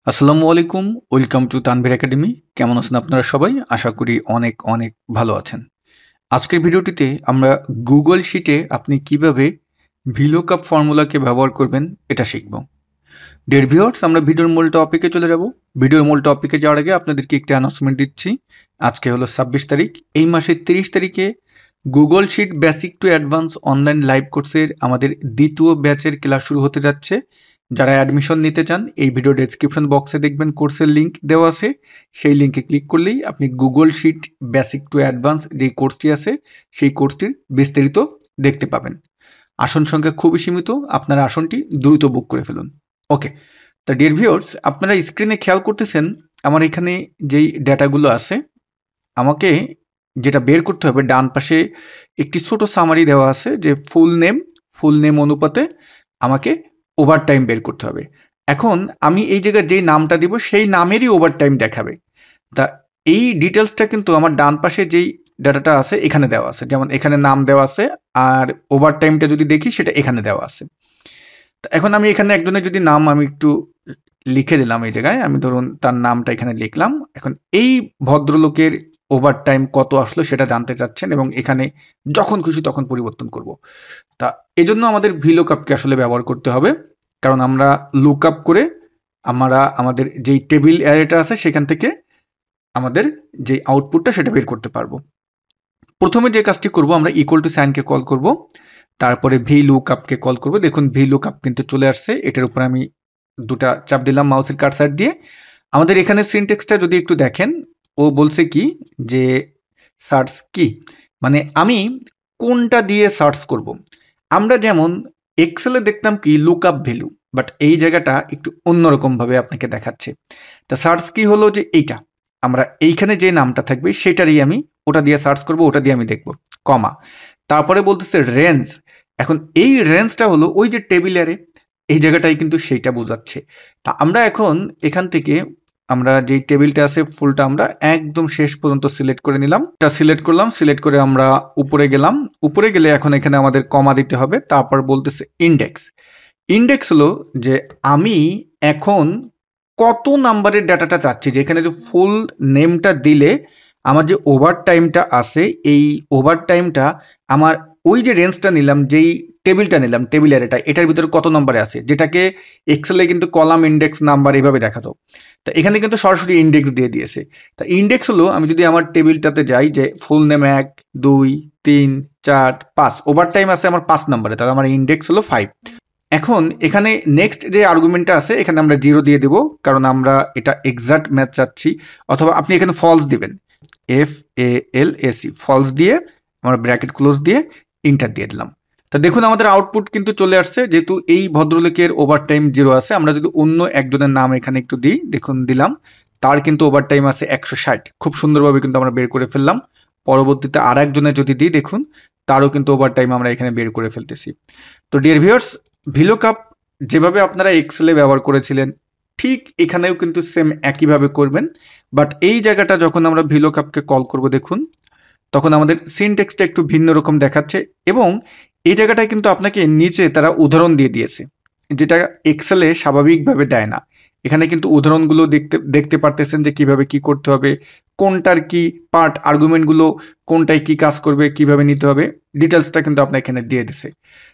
আসসালামু আলাইকুম। Welcome to Tanvir academy. কেমন আছেন আপনারা সবাই? আশা করি অনেক অনেক ভালো আছেন। আজকের ভিডিওটিতে আমরা গুগল শিটে আপনি কিভাবে ভিলুকআপ ফর্মুলাকে ব্যবহার করবেন এটা শিখব। ডিয়ার ভিউয়ার্স, আমরা ভিডিওর মূল টপিকে চলে যাব। ভিডিওর মূল টপিকে যাওয়ার আগে আপনাদেরকে একটি অ্যানাউন্সমেন্ট দিচ্ছি। আজকে হলো ২৬ তারিখ। এই মাসের ৩০ তারিখে Google sheet basic to advance online live কোর্সের আমাদের দ্বিতীয় ব্যাচের ক্লাস শুরু হতে যাচ্ছে। যারা অ্যাডমিশন নিতে চান এই ভিডিও ডেসক্রিপশন বক্সে দেখবেন কোর্সের লিঙ্ক দেওয়া আছে। সেই লিঙ্কে ক্লিক করলেই আপনি Google sheet basic to advance যেই কোর্সটি আছে সেই কোর্সটির বিস্তারিত দেখতে পাবেন। আসন সংখ্যা খুবই সীমিত, আপনারা আসনটি দ্রুত বুক করে ফেলুন। ওকে, তা ডিয়ার ভিউয়ার্স, আপনারা স্ক্রিনে খেয়াল করতেছেন আমার এখানে যেই ডেটাগুলো আছে, আমাকে যেটা বের করতে হবে ডান পাশে একটি ছোট সামারি দেওয়া আছে যে ফুল নেম অনুপাতে আমাকে ওভারটাইম বের করতে হবে। এখন আমি এই জায়গায় যেই নামটা দিব সেই নামেরই ওভারটাইম দেখাবে। তা এই ডিটেলসটা কিন্তু আমার ডান পাশে যেই ডাটাটা আছে এখানে দেওয়া আছে, যেমন এখানে নাম দেওয়া আছে আর ওভারটাইমটা যদি দেখি সেটা এখানে দেওয়া আছে। তা এখন আমি এখানে একজনের যদি নাম আমি একটু লিখে দিলাম, এই জায়গায় আমি ধরুন তার নামটা এখানে লিখলাম। এখন এই ভদ্রলোকের ওভারটাইম কত আসলো সেটা জানতে চাচ্ছেন এবং এখানে যখন খুশি তখন পরিবর্তন করব। তা এজন্য আমাদের ভিলুকআপকে আসলে ব্যবহার করতে হবে, কারণ আমরা লুকআপ করে আমরা আমাদের যেই টেবিল অ্যারেটা আছে সেখান থেকে আমাদের যে আউটপুটটা সেটা বের করতে পারবো। প্রথমে যে কাজটি করব, আমরা ইকুয়াল টু সাইনকে কল করব, তারপরে ভিলুকআপকে কল করব। দেখুন ভিলুকআপ কিন্তু চলে আসছে। এটার উপর আমি দুটা চাপ দিলাম মাউসের কার্সার দিয়ে। আমাদের এখানে সিনটেক্সটা যদি একটু দেখেন, ও বলছে কি যে সার্চ কি, মানে আমি কোনটা দিয়ে সার্চ করব। আমরা যেমন এক্সেলে দেখতাম কি লুকআপ ভ্যালু, বাট এই জায়গাটা একটু অন্যরকমভাবে আপনাকে দেখাচ্ছে। তা সার্চ কি হলো যে এইটা, আমরা এইখানে যে নামটা থাকবে সেটারই আমি ওটা দিয়ে সার্চ করব, ওটা দিয়ে আমি দেখব, কমা। তারপরে বলতেছে রেঞ্জ। এখন এই রেঞ্জটা হলো ওই যে টেবিল অ্যারে, এই জায়গাটাই কিন্তু সেইটা বোঝাচ্ছে। তা আমরা এখন এখান থেকে আমরা যেই টেবিলটা আছে ফুলটা আমরা একদম শেষ পর্যন্ত সিলেক্ট করে নিলাম। এটা সিলেক্ট করলাম, সিলেক্ট করে আমরা উপরে গেলাম। উপরে গেলে এখন এখানে আমাদের কমা দিতে হবে। তারপর বলতেছে ইন্ডেক্স। ইন্ডেক্স হলো যে আমি এখন কত নাম্বারের ডাটাটা চাচ্ছি, যে এখানে যে ফুল নেমটা দিলে আমার যে ওভারটাইমটা আছে এই ওভারটাইমটা আমার ওই যে রেঞ্জটা নিলাম, যেই টেবিলটা নিলাম টেবিল অ্যারেটা, এটার ভিতরে কত নাম্বার আছে, যেটাকে এক্সেলে কিন্তু কলাম ইন্ডেক্স নাম্বার এইভাবে দেখাতো। তা এখানে কিন্তু সরাসরি ইন্ডেক্স দিয়ে দিয়েছে। তা ইন্ডেক্স হলো আমি যদি আমার টেবিলটাতে যাই যে ফুল নেম 1 2 3 4 5, ওভারটাইম আছে আমার 5 নাম্বারে, তাহলে আমার ইন্ডেক্স হলো 5। এখন এখানে নেক্সট যে আর্গুমেন্টটা আছে এখানে আমরা 0 দিয়ে দেব, কারণ আমরা এটা এক্সাক্ট ম্যাচ চাচ্ছি। অথবা আপনি এখানে ফলস দিবেন, FALSE, ফলস দিয়ে আমরা ব্র্যাকেট ক্লোজ দিয়ে ইন্টার দিয়ে দিলাম। তা দেখুন আমাদের আউটপুট কিন্তু চলে আসছে, যেহেতু এই ভদ্রলোকের ওভারটাইম 0 আছে। আমরা যদি অন্য একজনের নাম এখানে একটু দিই, দেখুন দিলাম, তার কিন্তু ওভারটাইম আছে 160। খুব সুন্দরভাবে কিন্তু আমরা বের করে ফেললাম। পরবর্তীতে আর একজনের যদি দিই, দেখুন তারও কিন্তু ওভারটাইম আমরা এখানে বের করে ফেলতেছি। তো ডিয়ার ভিউয়ার্স, ভিলুকআপ যেভাবে আপনারা এক্সেলে ব্যবহার করেছিলেন ঠিক এখানেও কিন্তু সেম একইভাবে করবেন। বাট এই জায়গাটা যখন আমরা ভিলুকআপকে কল করব, দেখুন তখন আমাদের সিনটেক্সটা একটু ভিন্ন রকম দেখাচ্ছে এবং এই জায়গাটায় কিন্তু আপনাকে নিচে তারা উদাহরণ দিয়ে দিয়েছে, যেটা এক্সেলে স্বাভাবিকভাবে দেয় না। এখানে কিন্তু উদাহরণগুলো দেখতে পারতেছেন যে কিভাবে কি করতে হবে, কোনটার কি পার্ট আর্গুমেন্টগুলো কোনটায় কি কাজ করবে, কিভাবে নিতে হবে, ডিটেলসটা কিন্তু আপনার এখানে দিয়ে দিছে।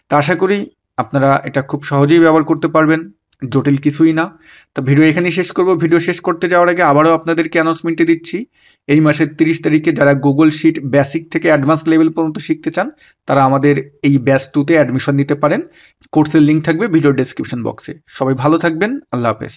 তা আশা করি আপনারা এটা খুব সহজেই ব্যবহার করতে পারবেন, জটিল কিছুই না। তো ভিডিও এখানেই শেষ করব। ভিডিও শেষ করতে যাওয়ার আগে আবারও আপনাদেরকে অ্যানাউন্সমেন্টে দিচ্ছি, এই মাসের 30 তারিখে যারা গুগল শিট বেসিক থেকে অ্যাডভান্স লেভেল পর্যন্ত শিখতে চান তারা আমাদের এই ব্যাচ 2তে অ্যাডমিশন নিতে পারেন। কোর্সের লিঙ্ক থাকবে ভিডিও ডেসক্রিপশন বক্সে। সবাই ভালো থাকবেন, আল্লাহ হাফেজ।